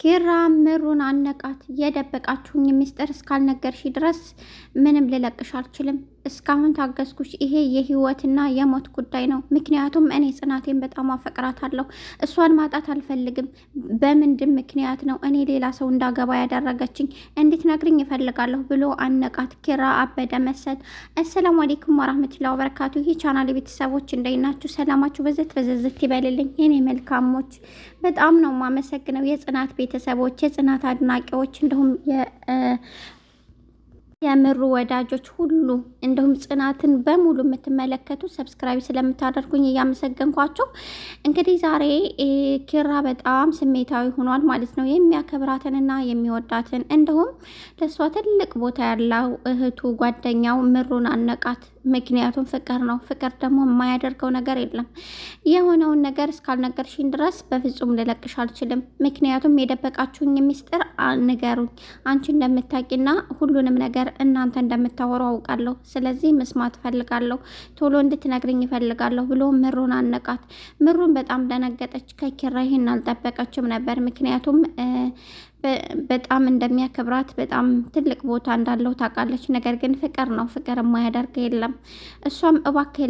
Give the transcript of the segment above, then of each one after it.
ኪራ ምሩን አነቃት። የደበቃችሁኝ ሚስጥር እስካልነገርሽ ድረስ ምንም ልለቅሽ አልችልም። እስካሁን ታገዝኩሽ። ይሄ የህይወትና የሞት ጉዳይ ነው። ምክንያቱም እኔ ጽናቴን በጣም አፈቅራታለሁ። እሷን ማጣት አልፈልግም። በምንድን ምክንያት ነው እኔ ሌላ ሰው እንዳገባ ያደረገችኝ? እንድትነግሪኝ እፈልጋለሁ ብሎ አነቃት። ኪራ አበደ መሰል። አሰላሙ አለይኩም ወራህመቱላሂ ወበረካቱ። ይህ ቻናል ቤተሰቦች እንደምን ናችሁ? ሰላማችሁ በዘት ይበልልኝ። የኔ መልካሞች በጣም ነው የማመሰግነው። የጽናት ቤተሰቦች፣ የጽናት አድናቂዎች እንዲሁም የምሩ ወዳጆች ሁሉ እንዲሁም ጽናትን በሙሉ የምትመለከቱ ሰብስክራይብ ስለምታደርጉኝ እያመሰገንኳቸው፣ እንግዲህ ዛሬ ኪራ በጣም ስሜታዊ ሆኗል ማለት ነው። የሚያከብራትንና የሚወዳትን እንዲሁም ለእሷ ትልቅ ቦታ ያለው እህቱ ጓደኛው ምሩን አነቃት። ምክንያቱም ፍቅር ነው። ፍቅር ደግሞ የማያደርገው ነገር የለም። የሆነውን ነገር እስካልነገርሽኝ ድረስ በፍጹም ልለቅሽ አልችልም። ምክንያቱም የደበቃችሁኝ ሚስጥር ንገሩኝ። አንቺ እንደምታውቂና ሁሉንም ነገር እናንተ እንደምታወሩ አውቃለሁ። ስለዚህ መስማት እፈልጋለሁ። ቶሎ እንድትነግርኝ እፈልጋለሁ ብሎ ምሩን አነቃት። ምሩን በጣም ደነገጠች። ከኪራ ይህን አልጠበቀችም ነበር። ምክንያቱም በጣም እንደሚያከብራት በጣም ትልቅ ቦታ እንዳለው ታውቃለች። ነገር ግን ፍቅር ነው። ፍቅር የማያደርግ የለም። እሷም እባክህ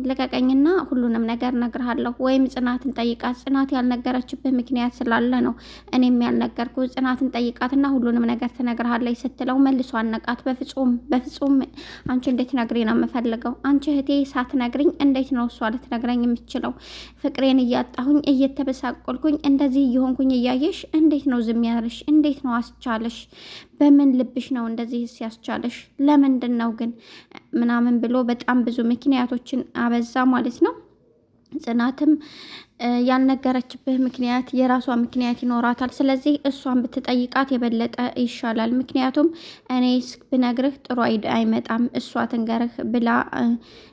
ልቀቀኝና ሁሉንም ነገር ነግርሃለሁ፣ ወይም ጽናትን ጠይቃት። ጽናት ያልነገረችብህ ምክንያት ስላለ ነው እኔም ያልነገርኩ። ጽናትን ጠይቃትና ሁሉንም ነገር ትነግርሃለች ስትለው መልሶ አነቃት። በፍጹም አንቺ እንዴት ነግሪ ነው የምፈልገው? አንቺ እህቴ ሳትነግሪኝ እንዴት ነው እሷ ልትነግረኝ የምትችለው? ፍቅሬን እያጣሁኝ እየተበሳቆልኩኝ እንደዚህ እየሆንኩኝ እያየሽ እንዴት ነው ዝም ያለሽ? እንዴት ነው አስቻለሽ? በምን ልብሽ ነው እንደዚህ ሲያስቻለሽ? ለምንድን ነው ግን ምናምን ብሎ በጣም ብዙ ምክንያቶችን አበዛ ማለት ነው። ጽናትም ያልነገረችብህ ምክንያት የራሷ ምክንያት ይኖራታል። ስለዚህ እሷን ብትጠይቃት የበለጠ ይሻላል። ምክንያቱም እኔ ብነግርህ ጥሩ አይመጣም፣ እሷ ትንገርህ ብላ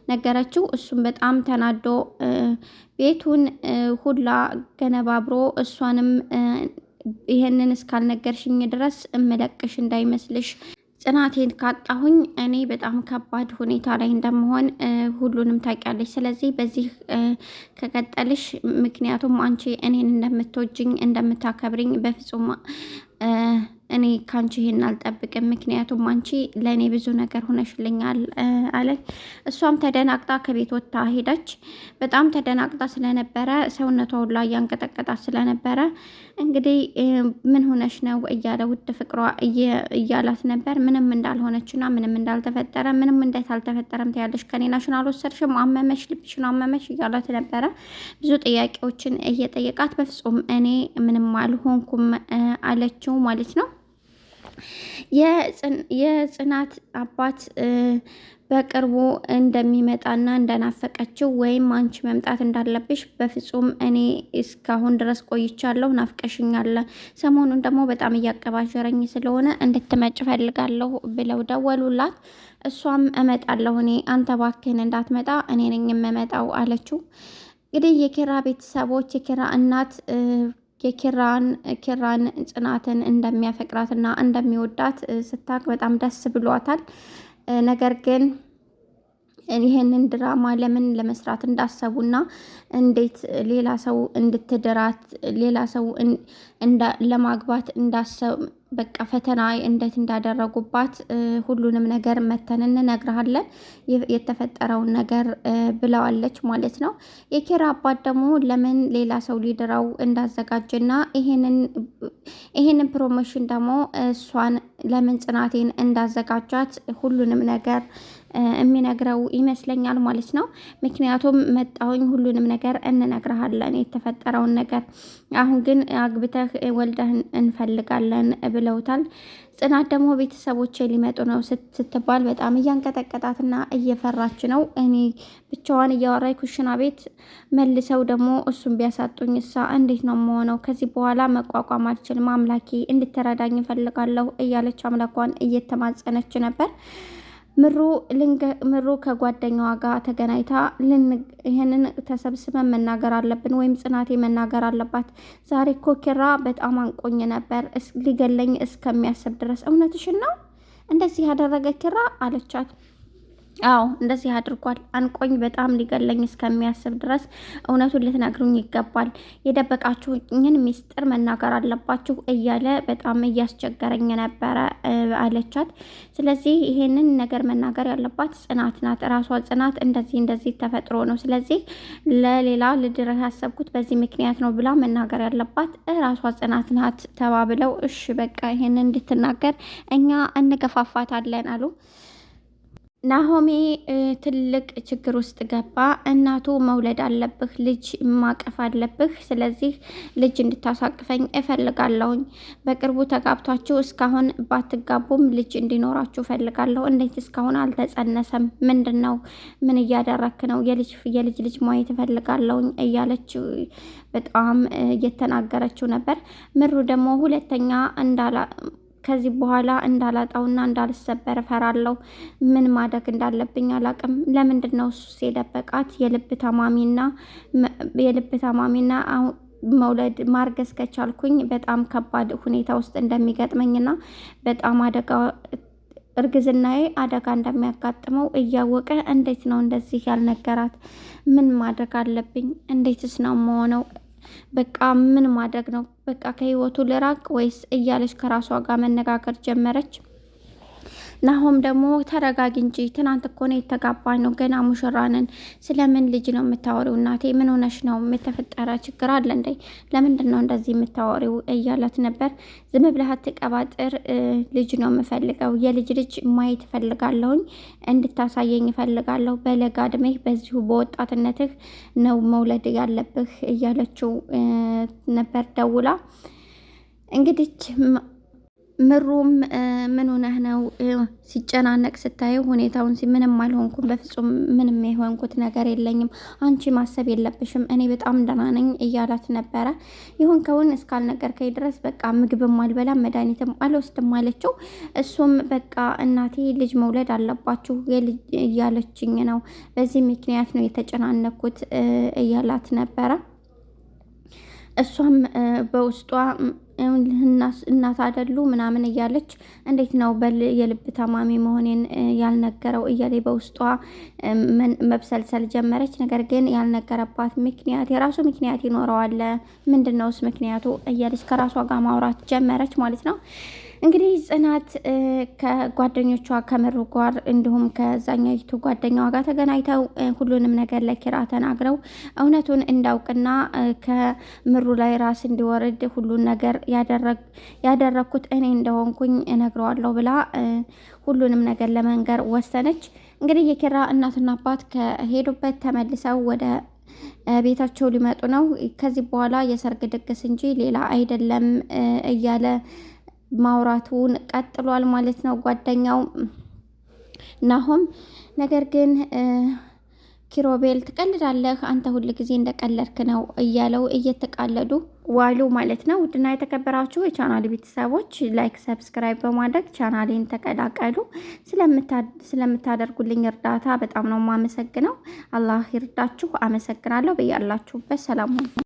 ነገረችው። እሱም በጣም ተናዶ ቤቱን ሁላ ገነባብሮ እሷንም ይሄንን እስካልነገርሽኝ ድረስ እምለቅሽ እንዳይመስልሽ፣ ጽናቴን ካጣሁኝ እኔ በጣም ከባድ ሁኔታ ላይ እንደምሆን ሁሉንም ታውቂያለሽ። ስለዚህ በዚህ ከቀጠልሽ፣ ምክንያቱም አንቺ እኔን እንደምትወጂኝ እንደምታከብሪኝ በፍጹም እኔ ካንቺ ይሄን አልጠብቅም። ምክንያቱም አንቺ ለእኔ ብዙ ነገር ሆነሽልኛል አለች። እሷም ተደናቅጣ ከቤት ወጥታ ሄደች። በጣም ተደናቅጣ ስለነበረ ሰውነቷ ሁላ እያንቀጠቀጣት ስለነበረ እንግዲህ ምን ሆነሽ ነው እያለ ውድ ፍቅሯ እያላት ነበር። ምንም እንዳልሆነችና ምንም እንዳልተፈጠረ፣ ምንም እንዴት አልተፈጠረም ትያለሽ? ከኔ ናሽናል ወሰድሽም አመመሽ፣ ልብሽን አመመሽ እያላት ነበረ። ብዙ ጥያቄዎችን እየጠየቃት በፍጹም እኔ ምንም አልሆንኩም አለችው ማለት ነው። የጽናት አባት በቅርቡ እንደሚመጣና እንደናፈቀችው ወይም አንቺ መምጣት እንዳለብሽ፣ በፍጹም እኔ እስካሁን ድረስ ቆይቻለሁ፣ ናፍቀሽኛል፣ ሰሞኑን ደግሞ በጣም እያቀባጀረኝ ስለሆነ እንድትመጭ ፈልጋለሁ ብለው ደወሉላት። እሷም እመጣለሁ እኔ፣ አንተ እባክህን እንዳትመጣ እኔ ነኝ የምመጣው አለችው። እንግዲህ የኪራ ቤተሰቦች፣ የኪራ እናት ኪራን ጽናትን እንደሚያፈቅራትና እንደሚወዳት ስታቅ በጣም ደስ ብሏታል። ነገር ግን ይሄንን ድራማ ለምን ለመስራት እንዳሰቡና እንዴት ሌላ ሰው እንድትድራት ሌላ ሰው ለማግባት እንዳሰብ በቃ ፈተና እንዴት እንዳደረጉባት ሁሉንም ነገር መተን እንነግርሃለን የተፈጠረውን ነገር ብለዋለች ማለት ነው። የኪራ አባት ደግሞ ለምን ሌላ ሰው ሊድራው እንዳዘጋጀና ይሄንን ፕሮሞሽን ደግሞ እሷን ለምን ጽናቴን እንዳዘጋጃት ሁሉንም ነገር የሚነግረው ይመስለኛል ማለት ነው። ምክንያቱም መጣሁኝ ሁሉንም ነገር እንነግርሃለን የተፈጠረውን ነገር፣ አሁን ግን አግብተህ ወልደህ እንፈልጋለን ብለውታል። ጽናት ደግሞ ቤተሰቦቼ ሊመጡ ነው ስትባል በጣም እያንቀጠቀጣትና እየፈራች ነው። እኔ ብቻዋን እያወራይ ኩሽና ቤት መልሰው ደግሞ እሱን ቢያሳጡኝ እሳ እንዴት ነው የምሆነው? ከዚህ በኋላ መቋቋም አልችልም፣ አምላኬ እንድትረዳኝ እፈልጋለሁ እያለች አምላኳን እየተማጸነች ነበር። ምሩ ከጓደኛዋ ጋር ተገናኝታ ይህንን ተሰብስበን መናገር አለብን፣ ወይም ጽናቴ መናገር አለባት። ዛሬ እኮ ኪራ በጣም አንቆኝ ነበር ሊገለኝ እስከሚያስብ ድረስ። እውነትሽን ነው እንደዚህ ያደረገ ኪራ አለቻት። አዎ እንደዚህ አድርጓል። አንቆኝ በጣም ሊገለኝ እስከሚያስብ ድረስ እውነቱን ልትነግሩኝ ይገባል፣ የደበቃችሁኝን ሚስጥር መናገር አለባችሁ እያለ በጣም እያስቸገረኝ ነበረ አለቻት። ስለዚህ ይሄንን ነገር መናገር ያለባት ጽናት ናት። ራሷ ጽናት እንደዚህ ተፈጥሮ ነው፣ ስለዚህ ለሌላ ልድረህ ያሰብኩት በዚህ ምክንያት ነው ብላ መናገር ያለባት ራሷ ጽናት ናት ተባብለው እሺ በቃ ይሄንን እንድትናገር እኛ እንገፋፋታለን አሉ። ናሆሜ ትልቅ ችግር ውስጥ ገባ። እናቱ መውለድ አለብህ፣ ልጅ ማቀፍ አለብህ፣ ስለዚህ ልጅ እንድታሳቅፈኝ እፈልጋለሁኝ። በቅርቡ ተጋብቷችሁ እስካሁን ባትጋቡም ልጅ እንዲኖራችሁ እፈልጋለሁ። እንዴት እስካሁን አልተጸነሰም? ምንድን ነው? ምን እያደረክ ነው? የልጅ ልጅ ማየት እፈልጋለሁኝ እያለች በጣም እየተናገረችው ነበር። ምሩ ደግሞ ሁለተኛ ከዚህ በኋላ እንዳላጣውና እንዳልሰበር እፈራለሁ። ምን ማድረግ እንዳለብኝ አላቅም። ለምንድን ነው እሱስ የደበቃት? የልብ ታማሚና መውለድ ማርገዝ ከቻልኩኝ በጣም ከባድ ሁኔታ ውስጥ እንደሚገጥመኝና በጣም እርግዝናዬ አደጋ እንደሚያጋጥመው እያወቀ እንዴት ነው እንደዚህ ያልነገራት? ምን ማድረግ አለብኝ? እንዴትስ ነው መሆነው? በቃ ምን ማድረግ ነው? በቃ ከህይወቱ ልራቅ ወይስ እያለች ከራሷ ጋር መነጋገር ጀመረች። ናሆም ደግሞ ተረጋጊ እንጂ ትናንት እኮ ነው የተጋባን ነው፣ ገና ሙሽራንን። ስለምን ልጅ ነው የምታወሪው? እናቴ ምን ሆነሽ ነው? የተፈጠረ ችግር አለ እንዴ? ለምንድን ነው እንደዚህ የምታወሪው? እያላት ነበር። ዝም ብለህ አትቀባጥር፣ ልጅ ነው የምፈልገው፣ የልጅ ልጅ ማየት እፈልጋለሁኝ፣ እንድታሳየኝ እፈልጋለሁ። በለጋ እድሜህ በዚሁ በወጣትነትህ ነው መውለድ ያለብህ እያለችው ነበር ደውላ። እንግዲህ ምሩም ምን ሆነህ ነው ሲጨናነቅ ስታየው ሁኔታውን ምንም አልሆንኩም፣ በፍጹም ምንም የሆንኩት ነገር የለኝም፣ አንቺ ማሰብ የለብሽም፣ እኔ በጣም ደህና ነኝ እያላት ነበረ። የሆንከውን እስካልነገርከኝ ድረስ በቃ ምግብም አልበላም መድኃኒትም አልወስድም አለችው። እሱም በቃ እናቴ ልጅ መውለድ አለባችሁ እያለችኝ ነው፣ በዚህ ምክንያት ነው የተጨናነኩት እያላት ነበረ። እሷም በውስጧ እናት አይደሉ ምናምን እያለች እንዴት ነው የልብ ታማሚ መሆኔን ያልነገረው እያለ በውስጧ መብሰልሰል ጀመረች። ነገር ግን ያልነገረባት ምክንያት የራሱ ምክንያት ይኖረዋል። ምንድነውስ ምክንያቱ እያለች ከራሷ ጋር ማውራት ጀመረች ማለት ነው። እንግዲህ ጽናት ከጓደኞቿ ከምሩ ጋር እንዲሁም ከዛኛይቱ ጓደኛዋ ጋር ተገናኝተው ሁሉንም ነገር ለኪራ ተናግረው እውነቱን እንዳውቅና ከምሩ ላይ ራስ እንዲወርድ ሁሉን ነገር ያደረኩት እኔ እንደሆንኩኝ እነግረዋለሁ ብላ ሁሉንም ነገር ለመንገር ወሰነች። እንግዲህ የኪራ እናትና አባት ከሄዱበት ተመልሰው ወደ ቤታቸው ሊመጡ ነው። ከዚህ በኋላ የሰርግ ድግስ እንጂ ሌላ አይደለም እያለ ማውራቱን ቀጥሏል ማለት ነው ጓደኛው ናሆም። ነገር ግን ኪሮቤል ትቀልዳለህ አንተ ሁል ጊዜ እንደቀለድክ ነው እያለው እየተቃለዱ ዋሉ ማለት ነው። ውድና የተከበራችሁ የቻናል ቤተሰቦች ላይክ፣ ሰብስክራይብ በማድረግ ቻናሌን ተቀላቀሉ። ስለምታደርጉልኝ እርዳታ በጣም ነው የማመሰግነው። አላህ ይርዳችሁ። አመሰግናለሁ። በያላችሁበት ሰላም